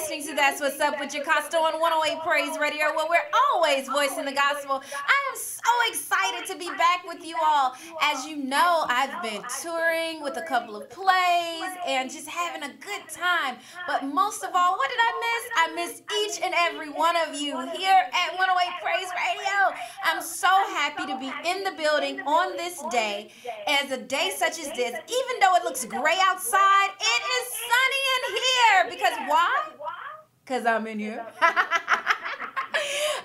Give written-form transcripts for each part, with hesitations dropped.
listening to That's What's Up with Jocasta on 108 Praise Radio, where we're always voicing the gospel. I am so excited to be back with you all. As you know, I've been touring with a couple of plays and just having a good time. But most of all, what did I miss? I miss each and every one of you here at 108 Praise Radio. I'm so happy to be in the building on this day, as a day such as this. Even though it looks gray outside, it is sunny in here. Because why? Because I'm in here.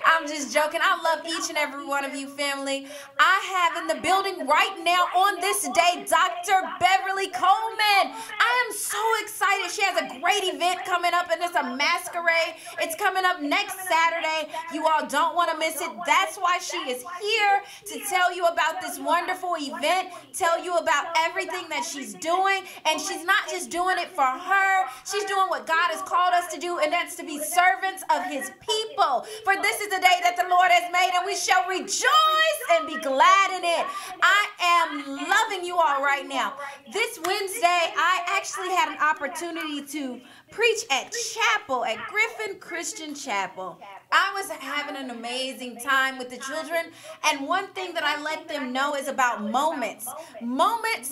I'm just joking. I love each and every one of you, family. I have in the building right now on this day, Dr. Beverly Coleman. I am so excited. She has a great event coming up, and it's a masquerade. It's coming up next Saturday. You all don't want to miss it. That's why she is here, to tell you about this wonderful event, tell you about everything that she's doing. And she's not just doing it for her. She's doing what God has called us to do, and that's to be servants of his people. For this is the day that the Lord has made, and we shall rejoice and be glad in it. I am loving you all right now. This Wednesday, I actually had an opportunity to preach at chapel, at Griffin Christian Chapel. I was having an amazing time with the children, and one thing that I let them know is about moments. Moments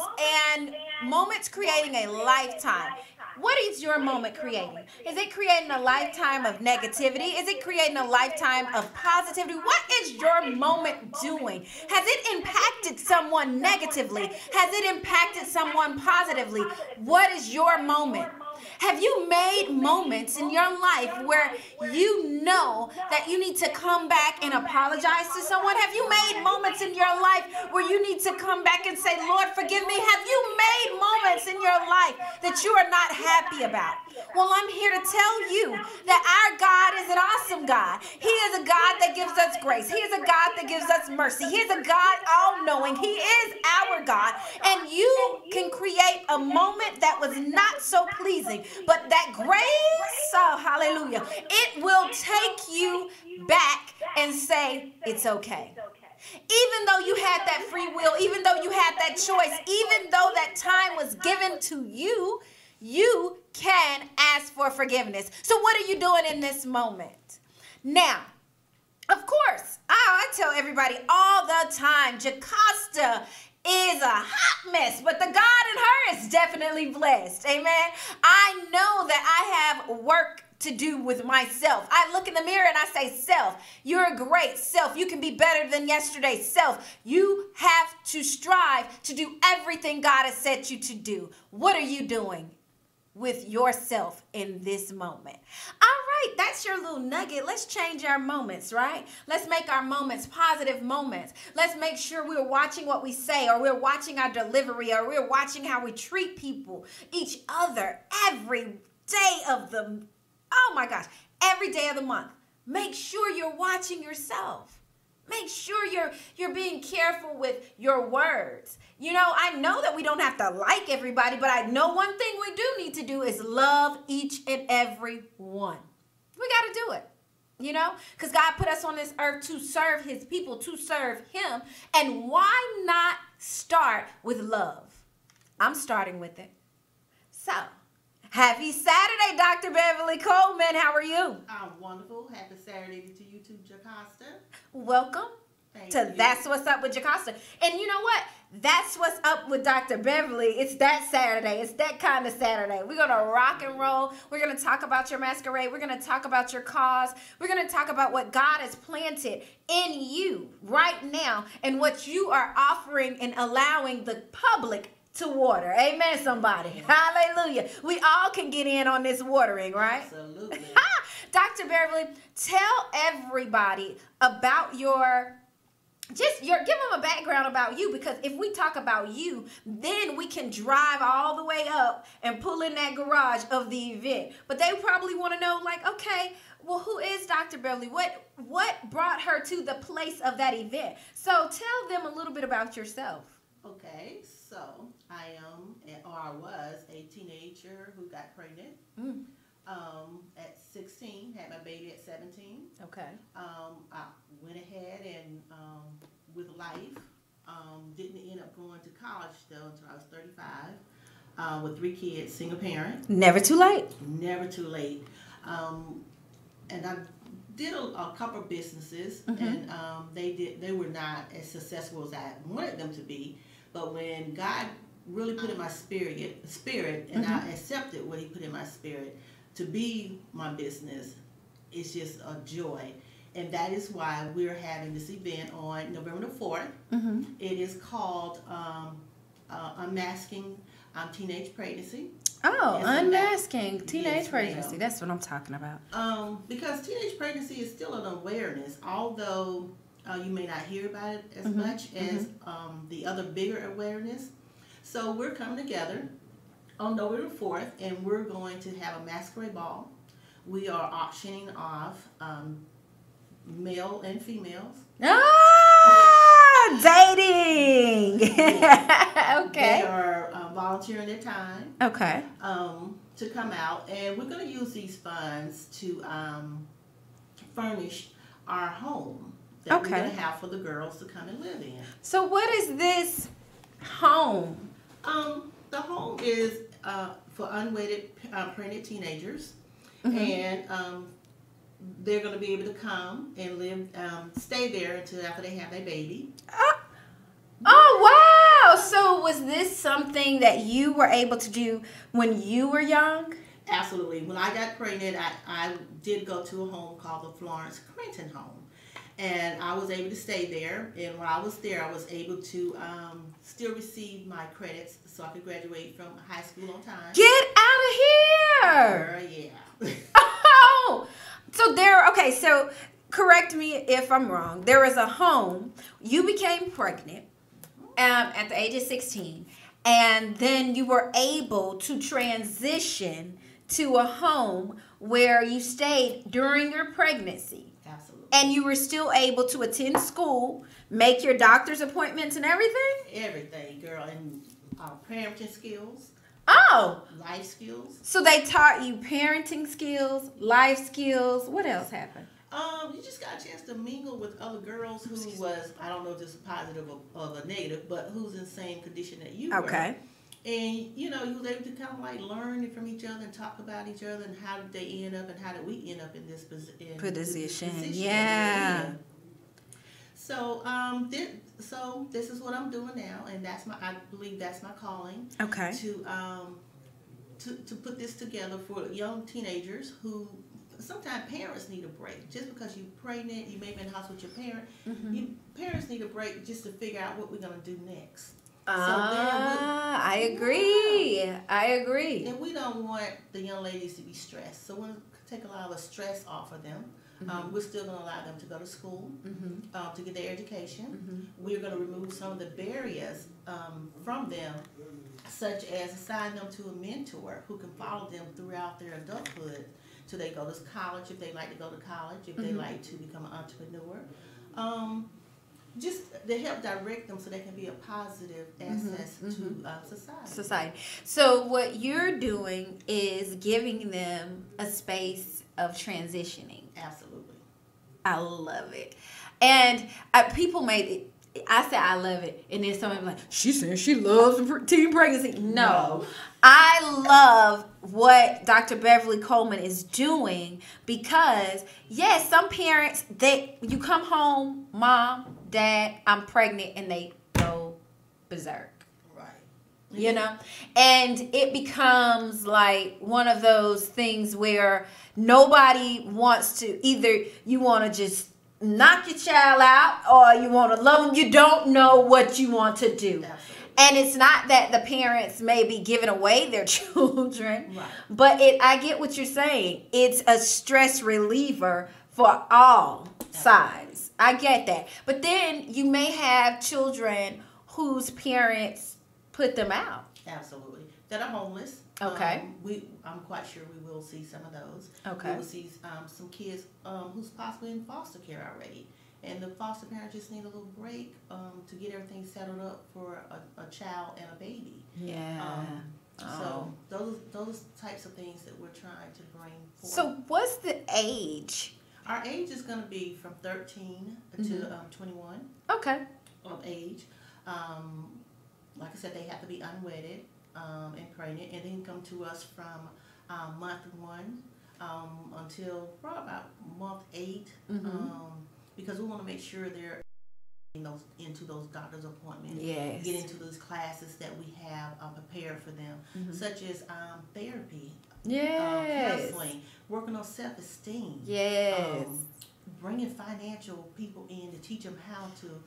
creating a lifetime. What is your moment creating? Is it creating a lifetime of negativity? Is it creating a lifetime of positivity? What is your moment doing? Has it impacted someone negatively? Has it impacted someone positively? What is your moment? Have you made moments in your life where you know that you need to come back and apologize to someone? Have you made moments in your life where you need to come back and say, Lord, forgive me? Have you made moments in your life that you are not happy about? Well, I'm here to tell you that our God is an awesome God. He is a God that gives us grace. He is a God that gives us mercy. He is a God all-knowing. He is our God. And you can create a moment that was not so pleasing, but that grace, oh, hallelujah, it will take you back and say, it's okay. Even though you had that free will, even though you had that choice, even though that time was given to you, you can ask for forgiveness. So what are you doing in this moment? Now, of course, I tell everybody all the time, Jocasta is a hot mess, but the God in her is definitely blessed. Amen. I know that I have work to do with myself. I look in the mirror and I say, self, you're a great self. You can be better than yesterday. Self, you have to strive to do everything God has set you to do. What are you doing with yourself in this moment? All right, that's your little nugget. Let's change our moments, right? Let's make our moments positive moments. Let's make sure we're watching what we say, or we're watching our delivery, or we're watching how we treat people, each other, every day of the, oh my gosh, every day of the month. Make sure you're watching yourself. Make sure you're being careful with your words. You know, I know that we don't have to like everybody, but I know one thing we do need to do is love each and every one. We got to do it, you know, because God put us on this earth to serve his people, to serve him. And why not start with love? I'm starting with it. So, happy Saturday, Dr. Beverly Coleman. How are you? I'm wonderful. Happy Saturday to you too, Jocasta. Welcome to That's What's Up with Jocasta. And you know what? That's what's up with Dr. Beverly. It's that Saturday. It's that kind of Saturday. We're going to rock and roll. We're going to talk about your masquerade. We're going to talk about your cause. We're going to talk about what God has planted in you right now and what you are offering and allowing the public to water. Amen, somebody. Hallelujah. We all can get in on this watering, right? Absolutely. Dr. Beverly, tell everybody about give them a background about you, because if we talk about you, then we can drive all the way up and pull in that garage of the event. But they probably want to know, like, okay, well, who is Dr. Beverly? What brought her to the place of that event? So tell them a little bit about yourself. Okay, so I was a teenager who got pregnant at 16, had my baby at 17. Okay. I went ahead and with life, didn't end up going to college though until I was 35, with 3 kids, single parent. Never too late. Never too late. And I did a couple of businesses, and they were not as successful as I wanted them to be. But when God really put in my spirit, and I accepted what He put in my spirit to be my business, it's just a joy. And that is why we're having this event on November the 4th. It is called Unmasking Teenage Pregnancy. Oh, unmasking teenage Yes, pregnancy. ma'am. That's what I'm talking about. Because teenage pregnancy is still an awareness, although you may not hear about it as much as the other bigger awareness. So we're coming together on November 4th, and we're going to have a masquerade ball. We are auctioning off male and females. Dating. Okay. They are volunteering their time Okay. to come out, and we're going to use these funds to furnish our home that we're going to have for the girls to come and live in. So what is this home? The home is for unwedded pregnant teenagers, and they're going to be able to come and live, stay there until after they have their baby. Oh, wow. So was this something that you were able to do when you were young? Absolutely. When I got pregnant, I did go to a home called the Florence Crenton Home. And I was able to stay there. And when I was there, I was able to still receive my credits so I could graduate from high school on time. Get out of here. Yeah. Oh, so correct me if I'm wrong. There was a home. You became pregnant at the age of 16, and then you were able to transition to a home where you stayed during your pregnancy. Absolutely. And you were still able to attend school, make your doctor's appointments and everything? Everything, girl. And parenting skills, Oh, life skills. so they taught you parenting skills, life skills. What else happened? You just got a chance to mingle with other girls who was, I don't know if this is positive or a negative, but who's in the same condition that you were. Okay. And, you was able to kind of like learn from each other and talk about each other and how did they end up and how did we end up in this position. Yeah. So, this is what I'm doing now, and I believe that's my calling. Okay. To put this together for young teenagers who sometimes parents need a break. Just because you're pregnant, you may be in the house with your parent. Parents need a break just to figure out what we're gonna do next. I agree. Yeah. I agree. And we don't want the young ladies to be stressed, so we'll take a lot of the stress off of them. We're still going to allow them to go to school to get their education. We're going to remove some of the barriers from them, such as assign them to a mentor who can follow them throughout their adulthood till they go to college, if they like to go to college, if they like to become an entrepreneur. Just to help direct them so they can be a positive asset to society. So what you're doing is giving them a space of transitioning. Absolutely. I love it. And people I said I love it, and then somebody like, she said she loves teen pregnancy. No. I love what Dr. Beverly Coleman is doing because, yes, some parents, you come home, mom, dad, I'm pregnant, and they go berserk. Right. You know? And it becomes like one of those things where nobody wants to, either you want to just knock your child out or you want to love them. You don't know what you want to do. Absolutely. And it's not that the parents may be giving away their children, right. But I get what you're saying. It's a stress reliever for all sides. I get that. But then you may have children whose parents put them out. Absolutely. That are homeless. Okay. I'm quite sure we will see some of those. Okay. We will see some kids who's possibly in foster care already. And the foster parents just need a little break to get everything settled up for a child and a baby. Yeah. So those types of things that we're trying to bring forward. So what's the age? Our age is going to be from 13 to 21 Okay. of age. Like I said, they have to be unwedded and pregnant, and then come to us from month 1 until probably about month 8, because we want to make sure they're into those doctor's appointments, Yes. get into those classes that we have prepared for them, such as therapy, Yes. counseling, working on self-esteem, Yes. bringing financial people in to teach them how to,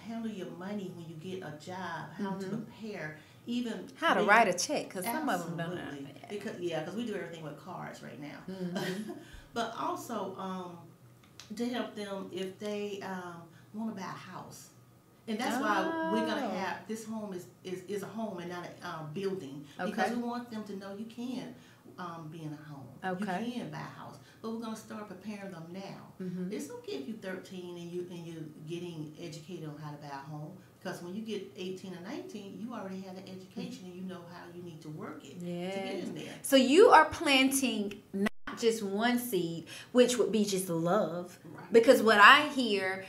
handle your money when you get a job, how to prepare, even How to write a check, because some of them don't know. Absolutely. Because we do everything with cards right now. But also to help them if they want to buy a house. And that's why we're going to have, this home is a home and not a building. Because we want them to know you can be in a home. Okay. You can buy a house. But we're going to start preparing them now. It's okay if you're 13 and you're getting educated on how to buy a home. Because when you get 18 or 19, you already have an education and you know how you need to work it to get in there. So you are planting not just one seed, which would be just love. Right. Because what I hear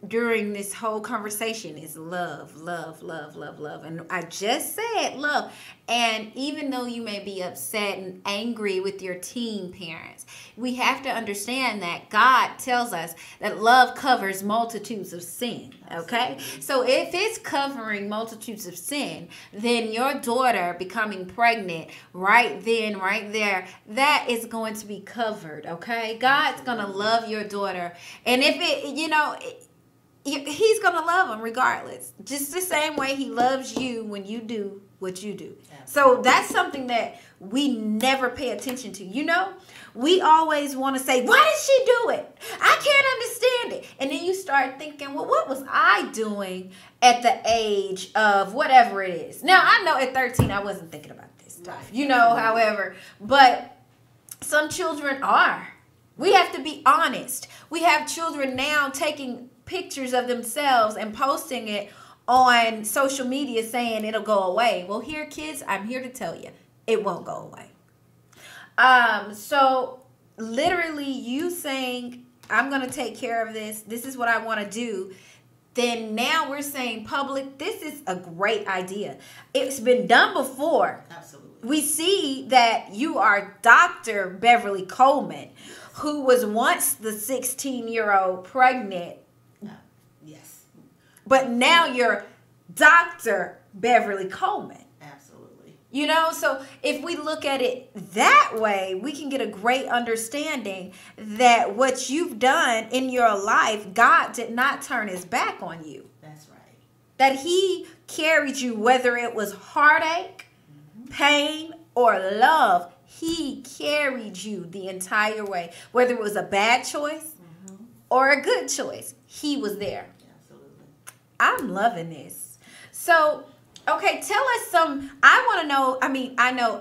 during this whole conversation is love, love, love, love, love. And I just said love. And even though you may be upset and angry with your teen parents, we have to understand that God tells us that love covers multitudes of sin. Okay? So if it's covering multitudes of sin, then your daughter becoming pregnant right then, right there, that is going to be covered. Okay? God's going to love your daughter. And if He's going to love them regardless. Just the same way he loves you when you do what you do. So that's something that we never pay attention to. We always want to say, why did she do it? I can't understand it. And then you start thinking, well, what was I doing at the age of whatever it is? Now, I know at 13 I wasn't thinking about this stuff, however. But some children are. We have to be honest. We have children now taking pictures of themselves and posting it on social media saying it'll go away. Well, here, kids, I'm here to tell you, it won't go away. So literally you saying, I'm going to take care of this. This is what I want to do. Then now we're saying public, this is a great idea. It's been done before. Absolutely. We see that you are Dr. Beverly Coleman, who was once the 16-year-old pregnant. Yes. But now you're Dr. Beverly Coleman. Absolutely. So if we look at it that way, we can get a great understanding that what you've done in your life, God did not turn his back on you. That's right. That he carried you, whether it was heartache, pain, or love. He carried you the entire way. Whether it was a bad choice or a good choice, he was there. Absolutely. I'm loving this. So, okay, tell us some. I want to know.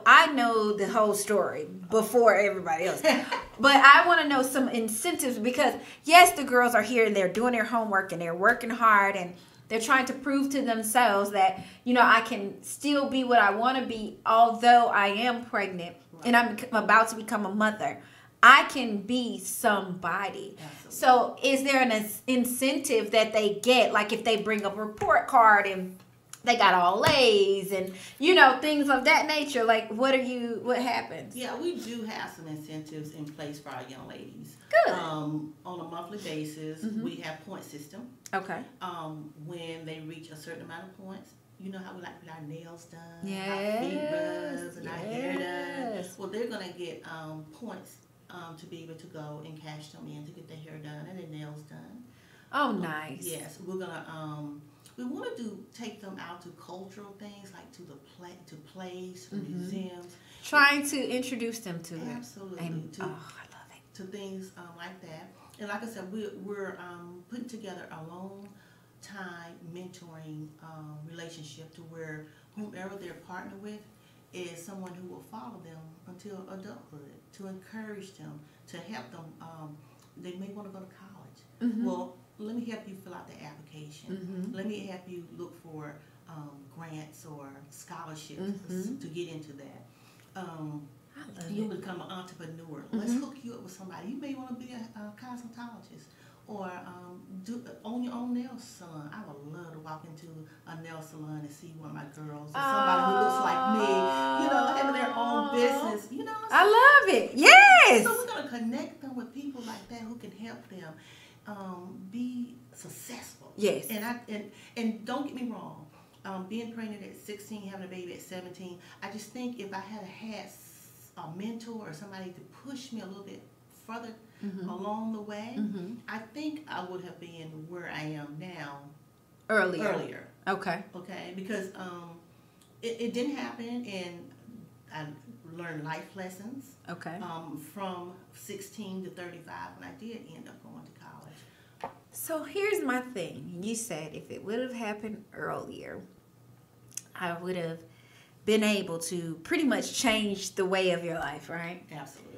I know the whole story before everybody else. But I want to know some incentives because, yes, the girls are here and they're doing their homework and they're working hard and they're trying to prove to themselves that, I can still be what I want to be, although I am pregnant and I'm about to become a mother. I can be somebody. Absolutely. So is there an incentive that they get? Like if they bring up a report card and they got all A's and, things of that nature. Like what happens? Yeah, we do have some incentives in place for our young ladies. Good. On a monthly basis, we have point system. Okay. When they reach a certain amount of points, you know how we like to get our nails done, yes. our feet rubbed, and our hair done. Well, they're going to get points to be able to go and cash them in to get their hair done and their nails done. Oh, nice. Yes, we're gonna. We want to take them out to cultural things like to plays, to museums. Trying to introduce them to it. Absolutely. And, I love it. To things like that. And like I said, we're putting together a long time mentoring relationship to where whomever they're partnered with is someone who will follow them until adulthood, to encourage them, to help them. They may want to go to college. Well, let me help you fill out the application. Let me help you look for grants or scholarships to get into that. You become an entrepreneur. Let's hook you up with somebody. You may want to be a cosmetologist or own your own nail salon. I would love to walk into a nail salon and see one of my girls or somebody who looks like me, having their own business. I love it. Yes. So we're gonna connect them with people like that who can help them be successful. Yes. And don't get me wrong. Being pregnant at 16, having a baby at 17, I just think if I had had a mentor or somebody to push me a little bit further along the way, I think I would have been where I am now earlier. Okay. Okay, because it didn't happen, and I learned life lessons. Okay. From 16 to 35 when I did end up going to college. So here's my thing. You said if it would have happened earlier, I would have been able to pretty much change the way of your life, right? Absolutely.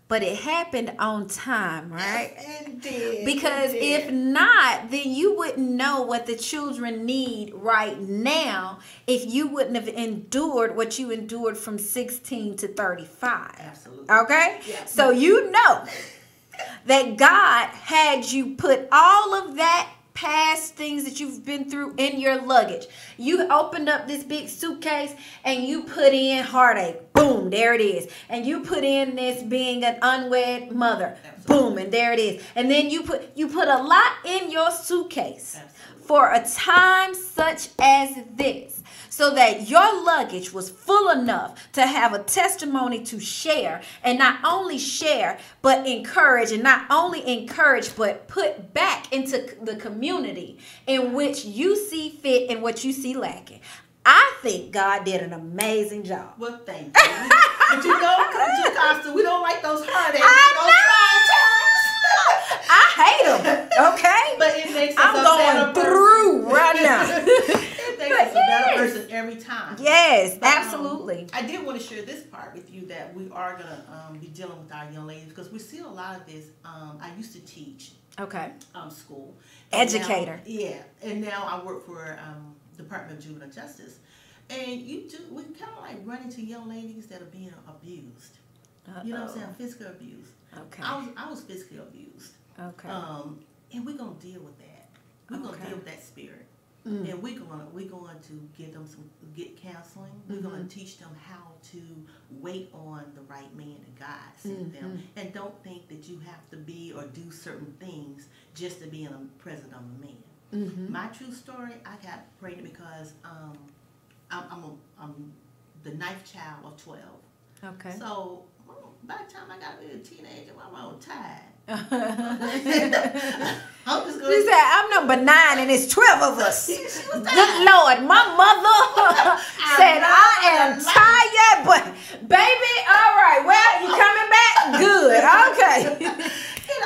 But it happened on time, right? It did. Because if not, then you wouldn't know what the children need right now if you wouldn't have endured what you endured from 16 to 35. Absolutely. Okay? Yeah. So you know that God had you put all of that past things that you've been through in your luggage. You opened up this big suitcase and you put in heartache. Boom, there it is. And you put in this being an unwed mother. Absolutely. Boom, and there it is. And then you put a lot in your suitcase. Absolutely. For a time such as this, so that your luggage was full enough to have a testimony to share, and not only share, but encourage, and not only encourage, but put back into the community in which you see fit and what you see lacking. I think God did an amazing job. Well, thank you. But Costa, we don't like those heartaches. I hate them, okay? But it makes us I'm going through right now. It makes us a better person every time. Yes, absolutely. I did want to share this part with you that we are going to be dealing with our young ladies, because we see a lot of this. I used to teach school. Educator. And now I work for Department of Juvenile Justice. And we kind of like run into young ladies that are being abused. You know what I'm saying? Physical abuse. Okay. I was physically abused. Okay. And we're gonna deal with that. We're gonna deal with that spirit. And we're going to give them get counseling. We're gonna teach them how to wait on the right man that God sent them, and don't think that you have to be or do certain things just to be in the presence of a man. My true story, I got pregnant because I'm the ninth child of 12. Okay. So by the time I got to be a teenager, I'm all tired. I'm just going. She said, "I'm number 9, and it's 12 of us." She was Good tired. Lord, my mother said, "I am tired, but baby, all right. Well, you coming back? Good. Okay."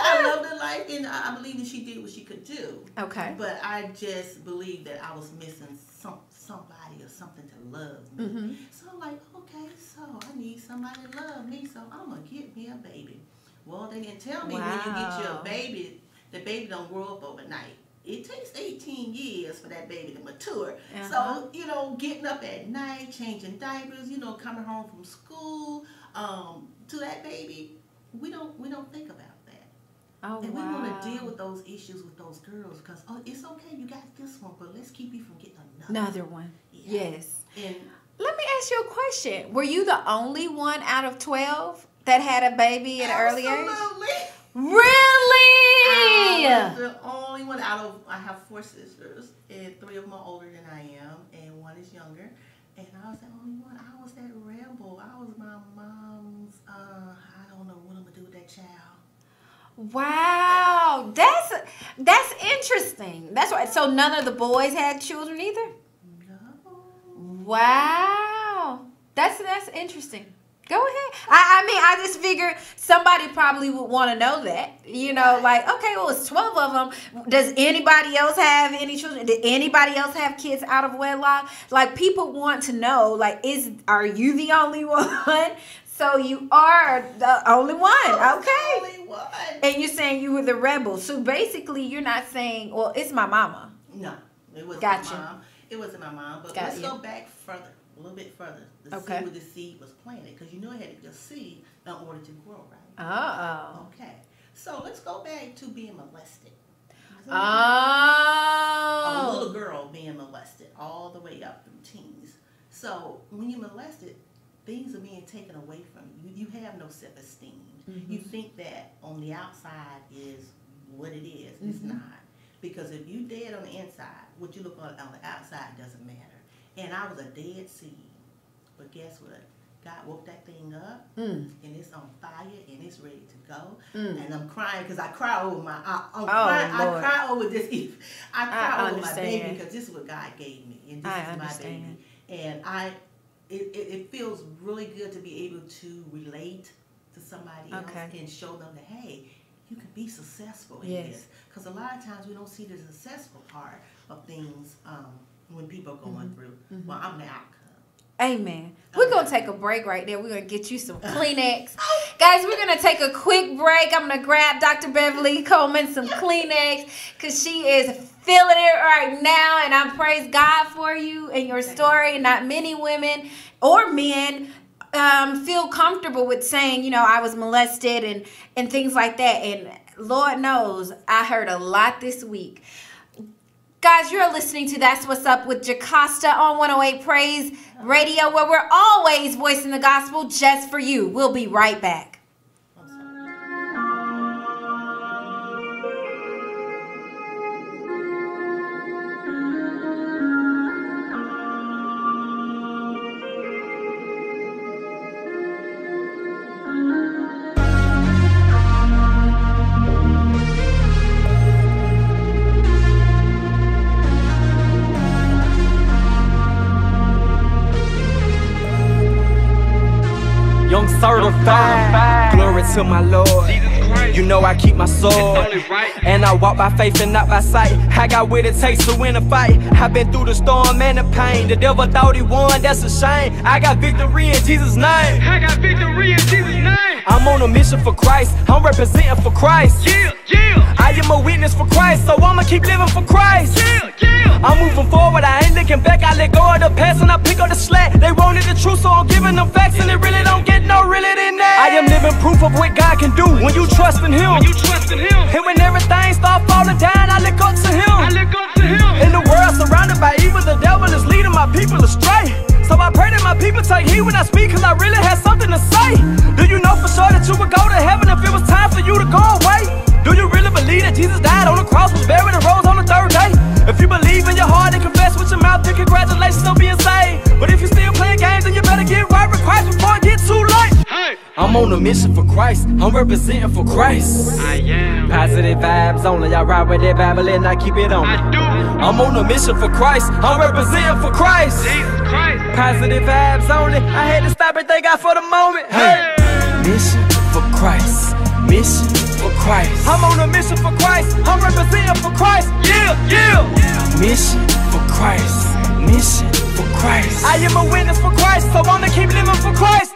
I love the life, and I believe that she did what she could do. Okay. But I just believe that I was missing somebody or something to love me. So I'm like, okay, so I need somebody to love me, so I'm going to get me a baby. Well, they didn't tell me when you get your baby, the baby don't grow up overnight. It takes 18 years for that baby to mature. So, getting up at night, changing diapers, coming home from school, to that baby, we don't think about that. Oh, and we want to deal with those issues with those girls because, it's okay, you got this one, but let's keep you from getting another one. Yeah. Yes. And let me ask you a question. Were you the only one out of 12 that had a baby at an early age? Absolutely. Really? I was the only one I have 4 sisters, and 3 of them are older than I am, and 1 is younger. And I was the only one. I was that rebel. I was my mom's, I don't know what I'm going to do with that child. Wow, that's interesting. That's right. So none of the boys had children either? No. Wow, that's interesting. Go ahead. I just figured somebody probably would want to know that. Like, okay, well, it's 12 of them. Does anybody else have any children? Did anybody else have kids out of wedlock? Like, people want to know, like, are you the only one? So you are the only one, okay? The only one. And you're saying you were the rebel. So basically, you're not saying, well, it's my mama. No, it wasn't Gotcha. my mom. It wasn't my mom. But let's go back further, a little bit further. To see where the seed was planted. Because it had to be a seed in order to grow, right? Oh. Okay. So let's go back to being molested. Oh. A little girl being molested all the way up through teens. So when you're molested, things are being taken away from you. You have no self-esteem. You think that on the outside is what it is. It's not. Because if you dead on the inside, what you look on the outside doesn't matter. And I was a dead seed. But guess what? God woke that thing up, and it's on fire, and it's ready to go. And I'm crying because I cry over my. I cry over this. I cry over my baby because this is what God gave me, and this is my baby. And it feels really good to be able to relate to somebody else and show them that, hey, you can be successful in this. Because a lot of times we don't see the successful part of things when people are going through. Well, I'm the outcome. Amen. We're going to take a break right there. We're going to get you some Kleenex. Guys, we're going to take a quick break. I'm going to grab Dr. Beverly Coleman some Kleenex because she is feeling it right now. And I praise God for you and your story. Not many women or men feel comfortable with saying, you know, I was molested and things like that. And Lord knows I heard a lot this week. Guys, you're listening to That's What's Up with Jocasta on 108 Praise Radio, where we're always voicing the gospel just for you. We'll be right back. Certified. Glory to my Lord. You know I keep my sword, and I walk by faith and not by sight. I got what it takes to win a fight. I've been through the storm and the pain. The devil thought he won, that's a shame. I got victory in Jesus' name. I got victory in Jesus' name. I'm on a mission for Christ. I'm representing for Christ. I am a witness for Christ, so I'ma keep living for Christ. I'm moving forward, I ain't looking back. I let go of the past and I pick up the slack. They wanted the truth, so I'm giving them facts, and it really don't get no realer than that. I am living proof of what God can do when you trust in Him. And when everything start falling down, I look up to Him. In the world surrounded by evil, the devil is leading my people astray. So I pray that my people take heed when I speak, cause I really have something to say. Do you know for sure that you would go to heaven if it was time for you to go away? Do you really believe that Jesus died on the cross, was buried, and rose on the third day? If you believe in your heart and confess with your mouth, then congratulations on being saved. But if you're still playing games, then you better get right with Christ before it gets too late. I'm on a mission for Christ. I'm representing for Christ. I am. Positive vibes only. I ride with that Bible and I keep it on me. I do. I'm on a mission for Christ. I'm representing for Christ. Jesus Christ. Positive vibes only. I had to stop and thank God for the moment. Hey. Mission for Christ. Mission for Christ. I'm on a mission for Christ. I'm representing for Christ. Yeah. Mission for Christ. Mission for Christ. I am a witness for Christ, so I'ma keep living for Christ.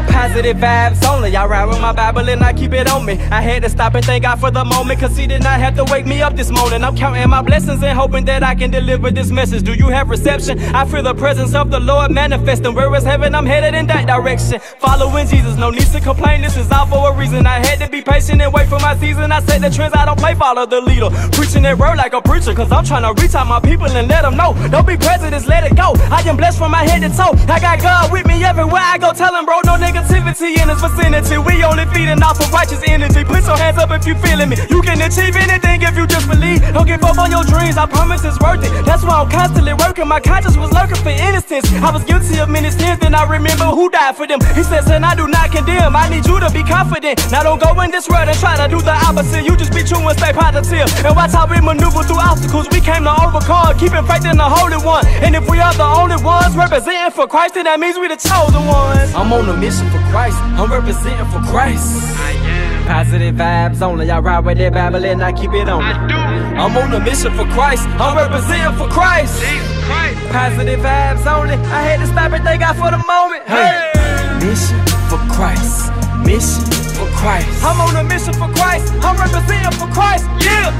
Positive vibes only. I ride with my Bible and I keep it on me. I had to stop and thank God for the moment, cause He did not have to wake me up this morning. I'm counting my blessings and hoping that I can deliver this message. Do you have reception? I feel the presence of the Lord manifesting. Where is heaven? I'm headed in that direction. Following Jesus, no need to complain. This is all for a reason. I had to be patient and wait for my season. I set the trends, I don't play, follow the leader. Preaching that word like a preacher, cause I'm trying to reach out my people and let them know. Don't be prejudice, let it go. I am blessed from my head to toe. I got God with me everywhere I go. Tell him, bro, no negativity in this vicinity. We only feeding off of righteous energy. Put your hands up if you feeling me. You can achieve anything if you just believe. Don't give up on your dreams, I promise it's worth it. That's why I'm constantly working. My conscience was lurking for innocence. I was guilty of many sins, then I remember who died for them. He says, and I do not condemn. I need you to be confident. Now don't go in this world and try to do the opposite. You just be true and stay positive. And watch how we maneuver through obstacles. We came to overcome, keeping faith in the Holy One. And if we are the only ones representing for Christ, then that means we the chosen ones. I'm on a mission for Christ. I'm representing for Christ. I am. Positive vibes only. I ride with that Bible and I keep it on me. I do. I'm on a mission for Christ. I'm representing for Christ. Jesus Christ. Positive vibes only. I had to stop and thank God for the moment. Hey. Mission for Christ. Mission for Christ. I'm on a mission for Christ. I'm representing for Christ. Yeah.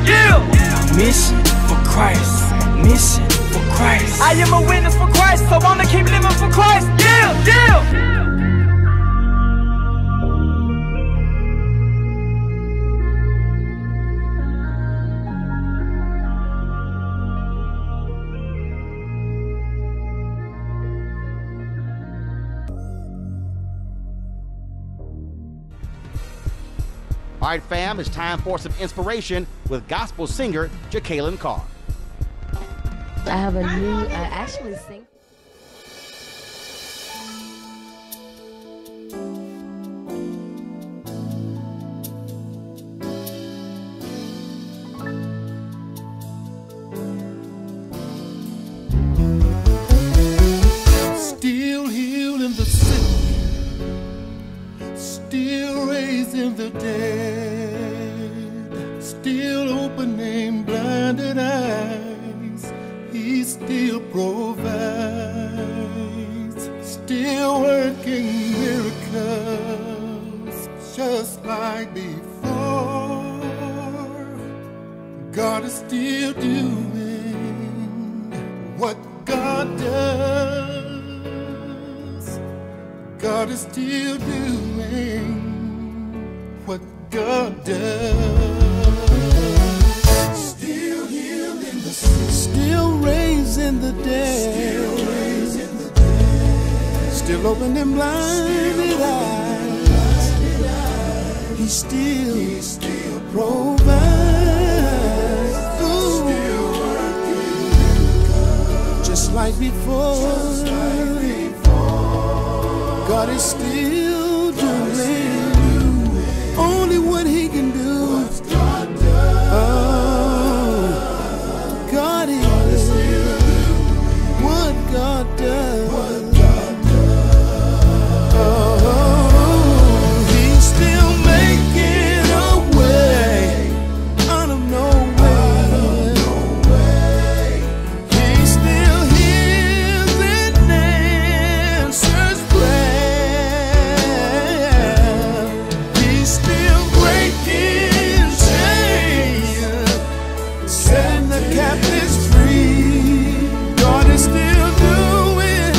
Mission for Christ. Mission for Christ. I am a witness for Christ, so I'ma keep living for Christ. Yeah. All right, fam, it's time for some inspiration with gospel singer Jacqueline Carr. I have a new, actually sing. Still healing the sick, still raising the dead, still opening blinded eyes. He still provides, still working miracles, just like before. God is still doing what God does. God is still doing what God does. Still healing the sick, still raising the dead, still opening blinded eyes. He still provides. Ooh. Just like before. God is still doing only what He can do. Oh, God is what God does. Oh, He's still making a way out of no way. He still hears and answers prayer. He's still breaking chains, setting the captives free. God is still doing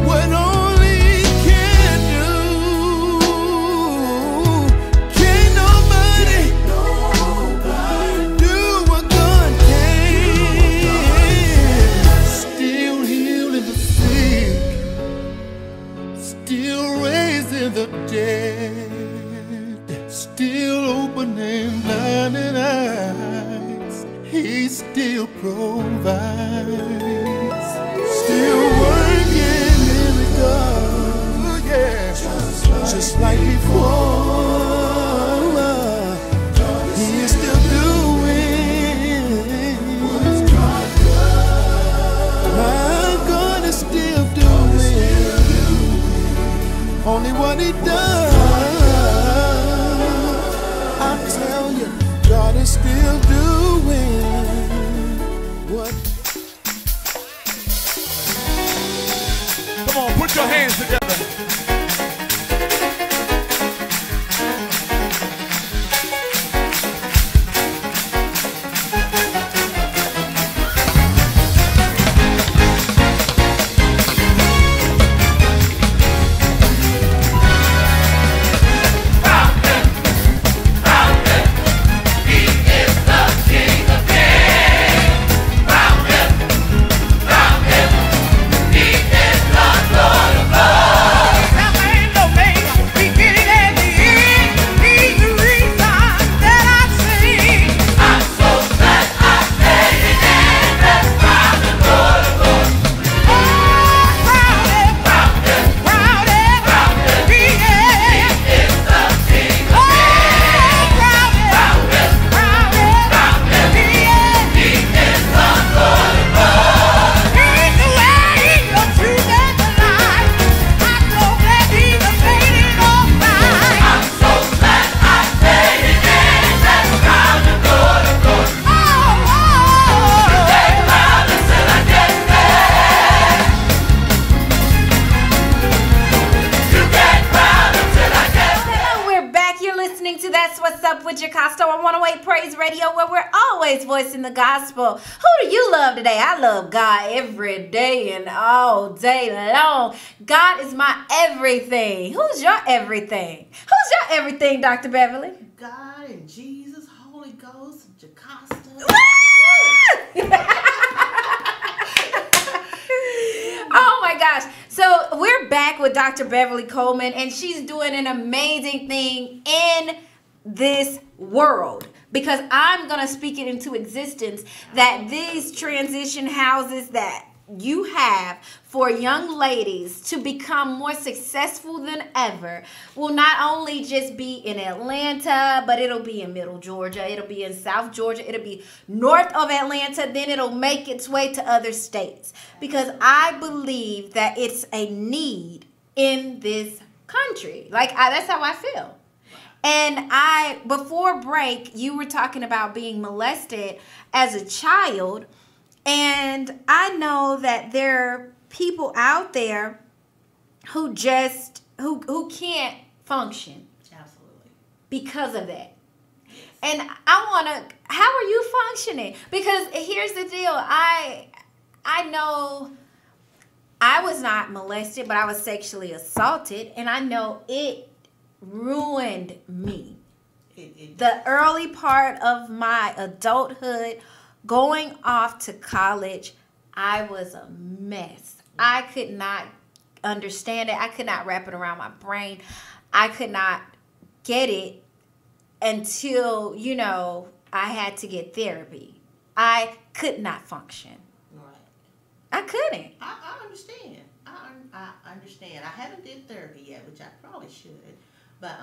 what only He can do. Can't nobody do what God can. Still healing the sick, still raising the dead, still opening blinded eyes. He still provides, still working miracles, yeah, just like before. He is still doing what God does. My God is still doing only what He does. I tell you, God is still doing what. Come on, put your hands together. Jacosto on 108 Praise Radio, where we're always voicing the gospel. Who do you love today? I love God every day and all day long. God is my everything. Who's your everything? Who's your everything, Dr. Beverly? God and Jesus, Holy Ghost, Jacosto. Oh my gosh. So we're back with Dr. Beverly Coleman, and she's doing an amazing thing in this world, because I'm going to speak it into existence that these transition houses that you have for young ladies to become more successful than ever will not only just be in Atlanta, but it'll be in Middle Georgia, it'll be in South Georgia, it'll be north of Atlanta, then it'll make its way to other states, because I believe that it's a need in this country. That's how I feel. And before break, you were talking about being molested as a child. And I know that there are people out there who who can't function. Absolutely. Because of that. And how are you functioning? Because here's the deal. I know I was not molested, but I was sexually assaulted. And I know it ruined me. The early part of my adulthood, going off to college, I was a mess. I could not understand it. I could not wrap it around my brain. I could not get it until, I had to get therapy. I could not function. Right. I couldn't. I understand. I understand. I haven't did therapy yet, which I probably should. But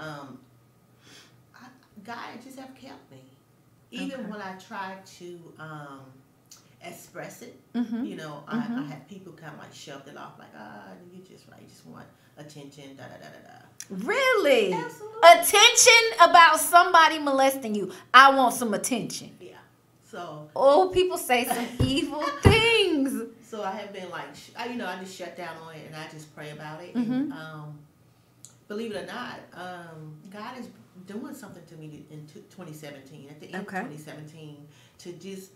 God just have kept me. Even when I tried to express it, I had people kind of like shoved it off, like, you just want attention, da da da da da. Really? Absolutely. Attention about somebody molesting you. I want some attention. Yeah. So. Oh, people say some evil things. So I have been like, I just shut down on it and I just pray about it. Mm-hmm. And believe it or not, God is doing something to me in 2017, at the end of 2017, to just,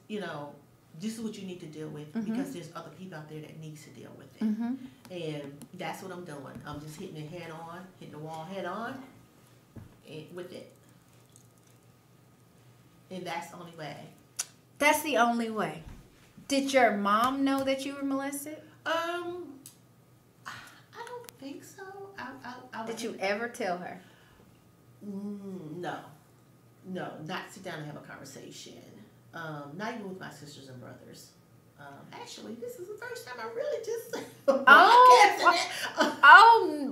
this is what you need to deal with, because there's other people out there that needs to deal with it. And that's what I'm doing. I'm just hitting the wall head on with it. And that's the only way. That's the only way. Did your mom know that you were molested? I don't think so. Did you ever tell her? No, not sit down and have a conversation. Not even with my sisters and brothers. Actually, this is the first time I really just. Oh,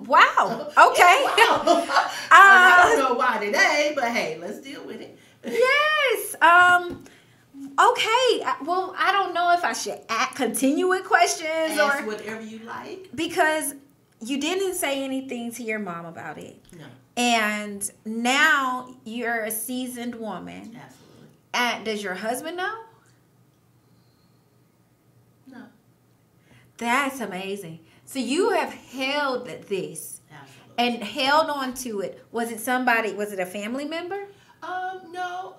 wow. Okay. Yeah, wow. I don't know why today, but hey, let's deal with it. Yes. Okay. Well, I don't know if I should continue with questions Ask or whatever you like, because you didn't say anything to your mom about it. No. And now you're a seasoned woman. Absolutely. And does your husband know? No. That's amazing. So you have held this. Absolutely. And held on to it. Was it a family member? No.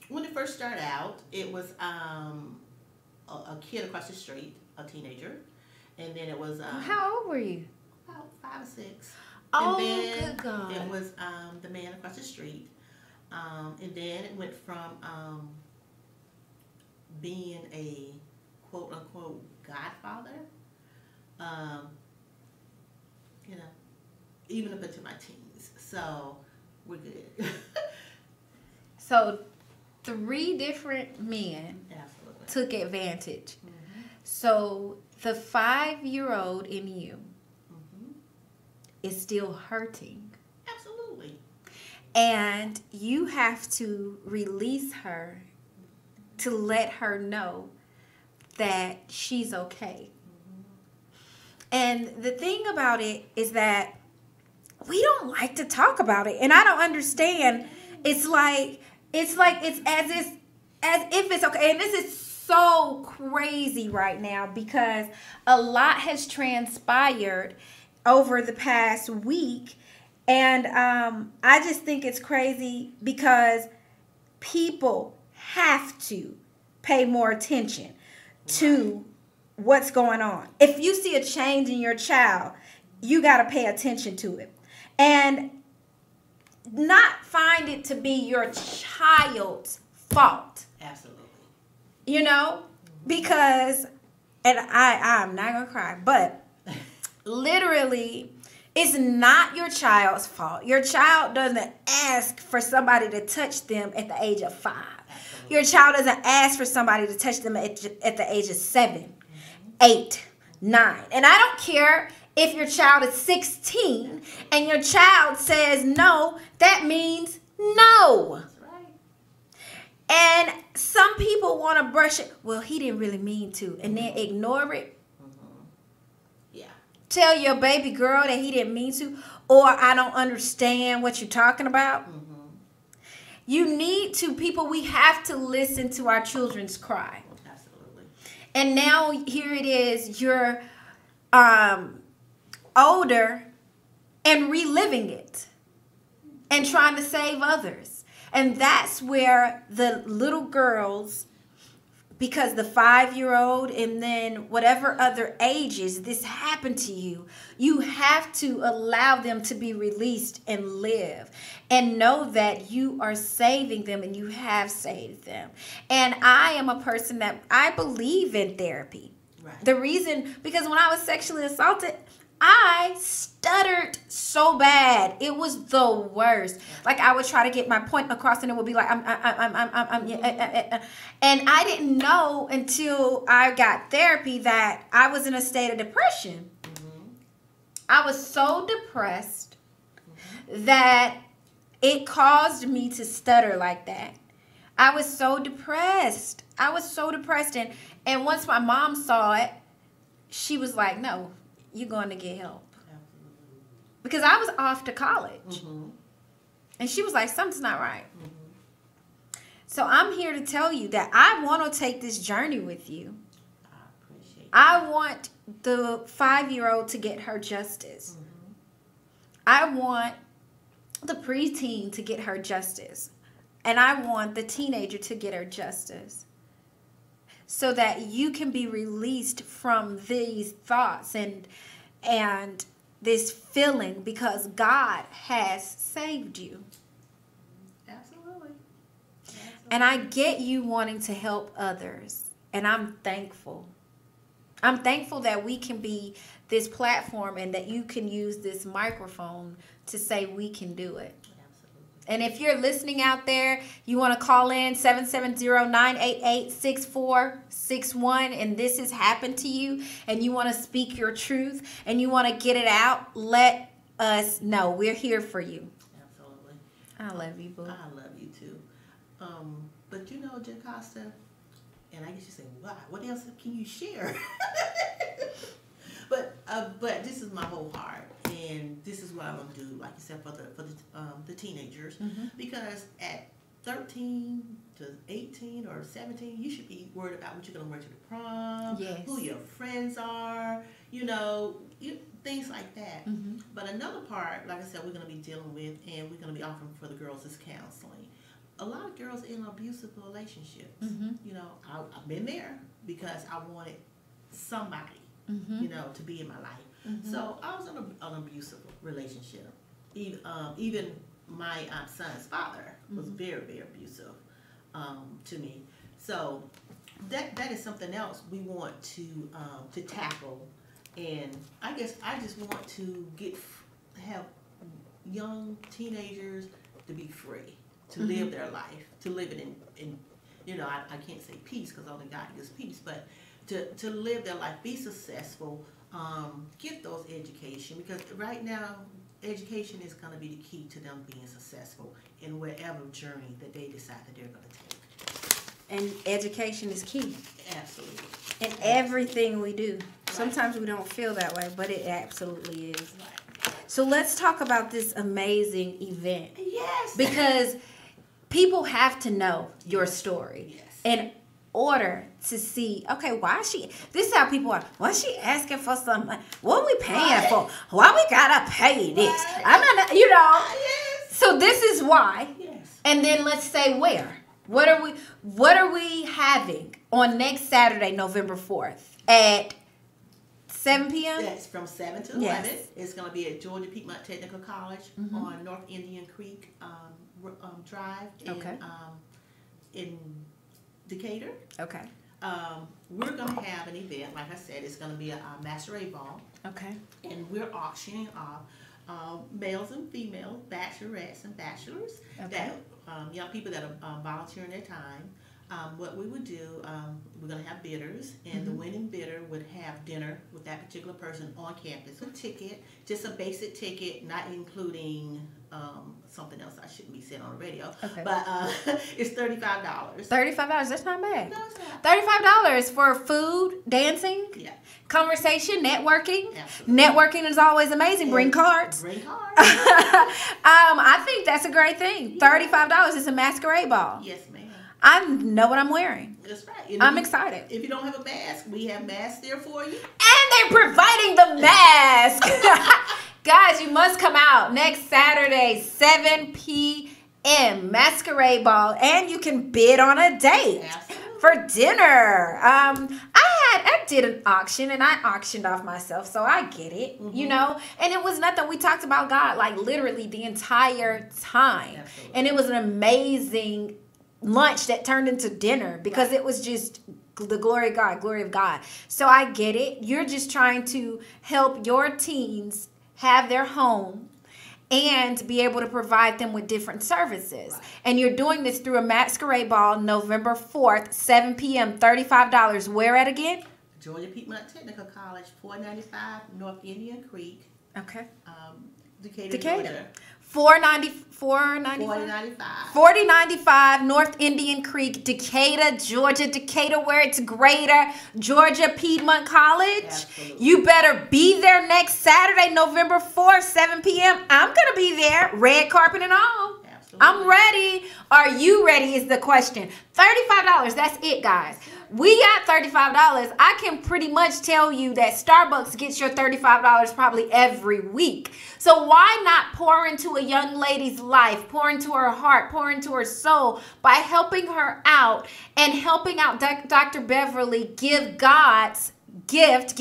When it first started out, it was a kid across the street, a teenager, and then it was how old were you? about 5 or 6. Oh, and then good God. It was the man across the street, and then it went from being a quote unquote godfather, even up into my teens. So we're good. So 3 different men Absolutely. took advantage. So the 5-year-old in you is still hurting. Absolutely. And you have to release her to let her know that she's okay. And the thing about it is that we don't like to talk about it. And I don't understand. It's like it's as if it's okay. And this is so crazy right now because a lot has transpired over the past week. And I just think it's crazy because people have to pay more attention to what's going on. If you see a change in your child, you got to pay attention to it. And not find it to be your child's fault. Absolutely. You know? Because, and I'm not going to cry, but literally, It's not your child's fault. Your child doesn't ask for somebody to touch them at the age of 5. Your child doesn't ask for somebody to touch them at the age of 7, 8, 9. And I don't care if your child is 16 and your child says no, that means no. And some people want to brush it. Well, he didn't really mean to. And then ignore it. Yeah. Tell your baby girl that he didn't mean to. Or I don't understand what you're talking about. You need to, people, we have to listen to our children's cry. Absolutely. And now here it is, you're older and reliving it and trying to save others. And that's where the little girls, because the 5-year-old and then whatever other ages this happened to you, you have to allow them to be released and live and know that you are saving them and you have saved them. And I am a person that I believe in therapy. Right. The reason, because when I was sexually assaulted, I stuttered so bad. It was the worst. Like I would try to get my point across and it would be like, and I didn't know until I got therapy that I was in a state of depression. I was so depressed that it caused me to stutter like that. I was so depressed. And once my mom saw it, she was like, no, you're going to get help. Because I was off to college. And she was like, something's not right. So I'm here to tell you that I want to take this journey with you. I want the 5-year-old to get her justice. I want the preteen to get her justice. And I want the teenager to get her justice. So that you can be released from these thoughts and this feeling, because God has saved you. Absolutely. And I get you wanting to help others. And I'm thankful. I'm thankful that we can be this platform and that you can use this microphone to say we can do it. And if you're listening out there, you want to call in 770-988-6461 and this has happened to you and you want to speak your truth and you want to get it out, let us know. We're here for you. Absolutely. I love you, boo. I love you too. But you know, Jocasta, and I guess you say, wow, what else can you share? But this is my whole heart, and this is what I'm gonna do, like you said, for the teenagers, because at 13 to 18 or 17, you should be worried about what you're gonna wear to the prom, who your friends are, things like that. But another part, like I said, we're gonna be dealing with, and we're gonna be offering for the girls is counseling. A lot of girls in abusive relationships. I've been there because I wanted somebody. To be in my life. So I was in an abusive relationship. Even my son's father was very, very abusive to me. So that is something else we want to tackle. And I guess I just want to have young teenagers to be free, to live their life, to live it in I can't say peace because only God gives peace, but to live their life, be successful, get those education, because right now education is going to be the key to them being successful in whatever journey that they decide that they're going to take. And education is key. Absolutely. In everything we do. Sometimes we don't feel that way, but it absolutely is. So let's talk about this amazing event. Yes. Because people have to know your story. Yes. In order to see, okay, this is how people are. Why is she asking for some money? What are we paying for? Why we gotta pay this? I'm not, Yes. So this is why. Yes. And then let's say where. What are we having on next Saturday, November 4th at 7 p.m.? Yes, from 7 to 11. Yes. It's going to be at Georgia Piedmont Technical College on North Indian Creek Drive in Decatur. Okay. We're going to have an event, like I said, it's going to be a masquerade ball. Okay. And we're auctioning off males and females, bachelorettes and bachelors, that young people that are volunteering their time. What we would do, we're going to have bidders, and the winning bidder would have dinner with that particular person on campus. A ticket, just a basic ticket, not including something else I shouldn't be saying on the radio. Okay. But it's $35. $35, that's not bad. No, it's not. $35 for food, dancing, conversation, networking. Absolutely. Networking is always amazing. Bring cards. Bring cards. I think that's a great thing. $35 is a masquerade ball. Yes, ma'am. I know what I'm wearing. That's right. And I'm excited. If you don't have a mask, we have masks there for you. And they're providing the mask. Guys, you must come out next Saturday, 7 p.m. Masquerade Ball. And you can bid on a date for dinner. I did an auction, and I auctioned off myself, so I get it, you know. And it was nothing. We talked about God, like, literally the entire time. Absolutely. And it was an amazing lunch that turned into dinner because it was just the glory of God. So I get it. You're just trying to help your teens have their home and be able to provide them with different services. Right. And you're doing this through a masquerade ball November 4th, 7 p.m., $35. Where at again? Georgia Piedmont Technical College, 495 North Indian Creek. Okay. Decatur, Georgia. 4095 North Indian Creek, Decatur, Georgia. Decatur, where it's greater. Georgia Piedmont College. Absolutely. You better be there next Saturday, November 4th, 7 p.m. I'm going to be there, red carpet and all. Absolutely. I'm ready. Are you ready is the question. $35, that's it, guys. We got $35. I can pretty much tell you that Starbucks gets your $35 probably every week. So why not pour into a young lady's life, pour into her heart, pour into her soul by helping her out and helping out Dr. Beverly give God's gift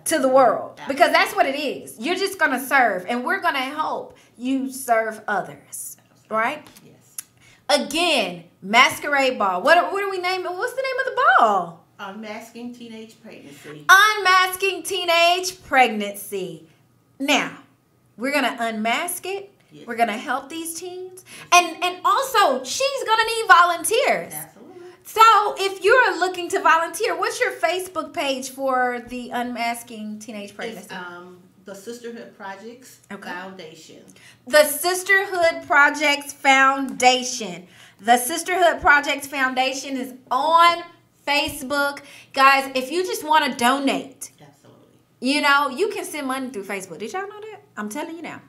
to the world. Because that's what it is. You're just going to serve, and we're going to help you serve others. Right? Yes. Again, masquerade ball. What are we naming? What's the name of the ball? Unmasking Teenage Pregnancy. Unmasking Teenage Pregnancy. Now, we're going to unmask it. Yes. We're going to help these teens. And also, she's going to need volunteers. Absolutely. So, if you're looking to volunteer, what's your Facebook page for the Unmasking Teenage Pregnancy? It's, the Sisterhood Projects Foundation. The Sisterhood Projects Foundation. The Sisterhood Projects Foundation is on Facebook. Guys, if you just want to donate, absolutely, you know, you can send money through Facebook. Did y'all know that? I'm telling you now.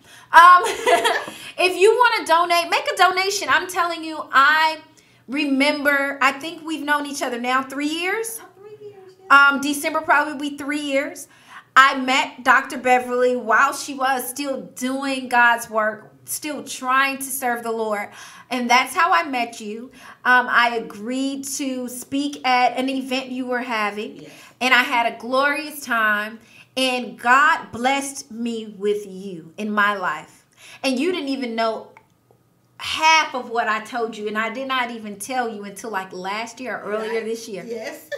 If you want to donate, make a donation. I'm telling you, I remember, I think we've known each other now 3 years. 3 years, yeah. December probably be 3 years. I met Dr. Beverly while she was still doing God's work, still trying to serve the Lord. And that's how I met you. I agreed to speak at an event you were having. Yes. And I had a glorious time. And God blessed me with you in my life. And you didn't even know half of what I told you, and I did not even tell you until like last year or earlier this year. Yes.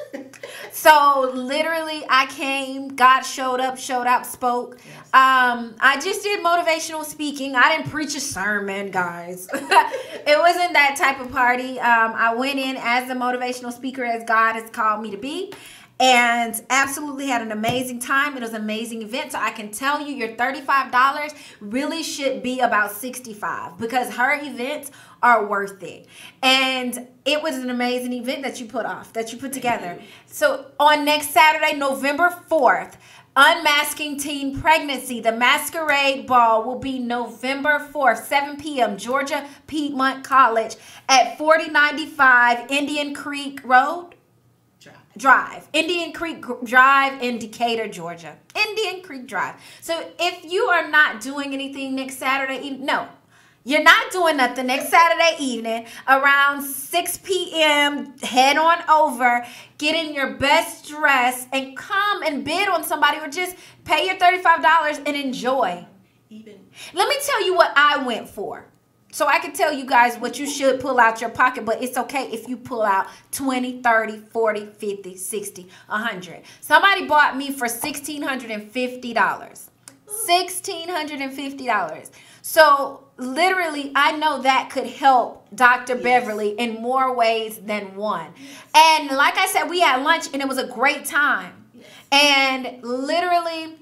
So literally I came, God showed up, showed out, spoke. Yes. I just did motivational speaking. I didn't preach a sermon, guys. It wasn't that type of party. I went in as a motivational speaker as God has called me to be. And absolutely had an amazing time. It was an amazing event. So I can tell you your $35 really should be about $65 because her events are worth it. And it was an amazing event that you put together. So on next Saturday, November 4th, Unmasking Teen Pregnancy, the masquerade ball will be November 4th, 7 p.m., Georgia Piedmont College at 4095 Indian Creek Road. Drive. Indian Creek Drive in Decatur, Georgia. Indian Creek Drive. So if you are not doing anything next Saturday evening, no, you're not doing nothing next Saturday evening around 6 p.m., head on over, get in your best dress, and come and bid on somebody or just pay your $35 and enjoy. Let me tell you what I went for. So I can tell you guys what you should pull out your pocket, but it's okay if you pull out 20, 30, 40, 50, 60, 100. Somebody bought me for $1,650. $1,650. So literally, I know that could help Dr. Beverly in more ways than one. And like I said, we had lunch and it was a great time. And literally,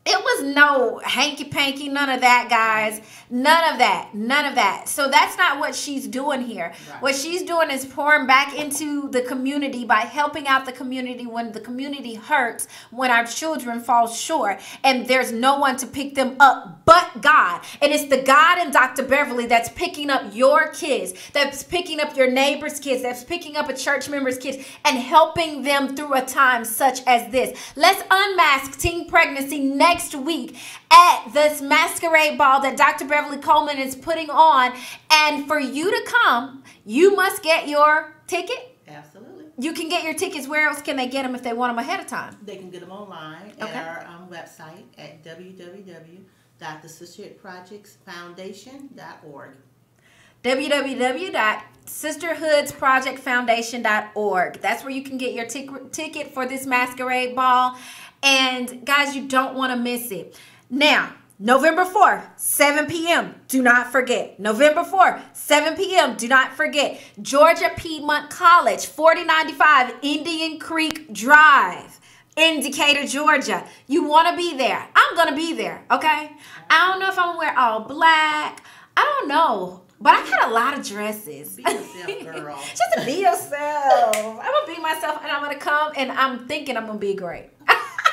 it was no hanky-panky, none of that, guys. None of that. None of that. So that's not what she's doing here. Right. What she's doing is pouring back into the community by helping out the community when the community hurts, when our children fall short, and there's no one to pick them up but God. And it's the God in Dr. Beverly that's picking up your kids, that's picking up your neighbor's kids, that's picking up a church member's kids, and helping them through a time such as this. Let's unmask teen pregnancy next week at this masquerade ball that Dr. Beverly Coleman is putting on. And for you to come, you must get your ticket. Absolutely. You can get your tickets. Where else can they get them if they want them ahead of time? They can get them online at our website at www.thesisterhoodprojectsfoundation.org. www.sisterhoodsprojectfoundation.org. That's where you can get your ticket for this masquerade ball. And guys, you don't want to miss it. Now, November 4th, 7 p.m. Do not forget. November 4th, 7 p.m. Do not forget. Georgia Piedmont College, 4095 Indian Creek Drive in Decatur, Georgia. You want to be there. I'm going to be there, okay? I don't know if I'm going to wear all black. I don't know. But I got a lot of dresses. Be yourself, girl. Just to be yourself. I'm going to be myself, and I'm going to come, and I'm thinking I'm going to be great.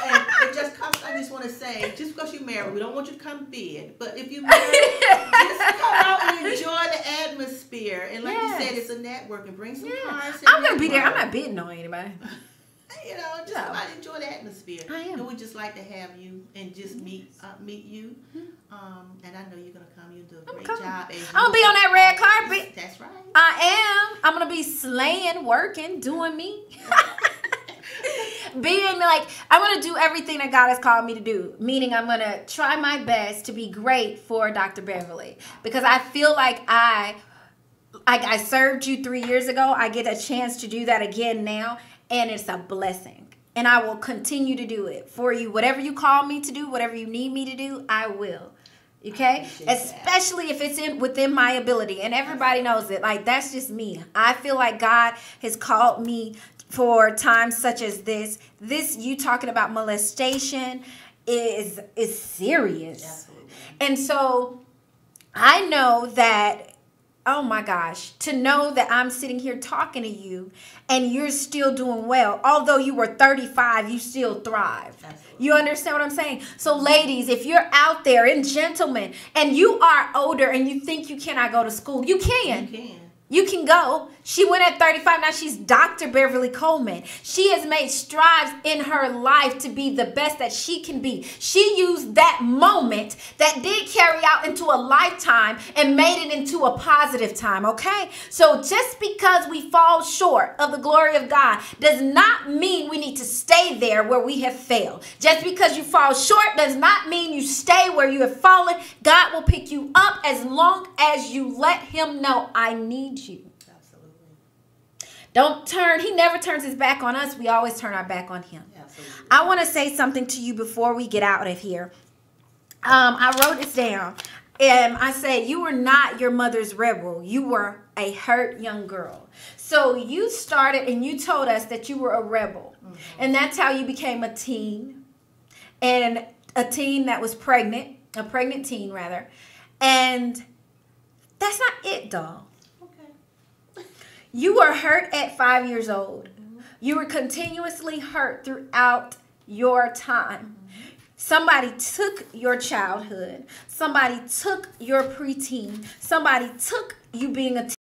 And it just comes, I just want to say, just because you're married, we don't want you to come big. But if you're married, just come out and enjoy the atmosphere. And like you said, it's a network, and bring some cards. I'm going to be there. I'm not bidding on anybody. You know, just come out and enjoy the atmosphere. I am. And we just like to have you and just meet you. And I know you're going to come. You'll do a great job. I'm going to be on that red carpet. That's right. I am. I'm going to be slaying, working, doing me. Being like, I'm going to do everything that God has called me to do. Meaning I'm going to try my best to be great for Dr. Beverly. Because I feel like I served you 3 years ago. I get a chance to do that again now. And it's a blessing. And I will continue to do it for you. Whatever you call me to do, whatever you need me to do, I will. Okay? Especially if it's within my ability. And everybody knows it. Like, that's just me. I feel like God has called me for times such as this. This, you talking about molestation, is serious. Absolutely. And so I know that, oh my gosh, to know that I'm sitting here talking to you and you're still doing well. Although you were 35, you still thrived. Absolutely. You understand what I'm saying? So ladies, if you're out there, and gentlemen, and you are older and you think you cannot go to school, you can. You can. You can go. She went at 35. Now she's Dr. Beverly Coleman. She has made strides in her life to be the best that she can be. She used that moment that did carry out into a lifetime and made it into a positive time, okay? So just because we fall short of the glory of God does not mean we need to stay there where we have failed. Just because you fall short does not mean you stay where you have fallen. God will pick you up as long as you let him know, I need you. Don't turn. He never turns his back on us. We always turn our back on him. Absolutely. I want to say something to you before we get out of here. I wrote this down. And I said, you were not your mother's rebel. You were a hurt young girl. So you started and you told us that you were a rebel. Mm-hmm. And that's how you became a teen. And a teen that was pregnant. A pregnant teen, rather. And that's not it, doll. You were hurt at 5 years old. You were continuously hurt throughout your time. Somebody took your childhood. Somebody took your preteen. Somebody took you being a teen.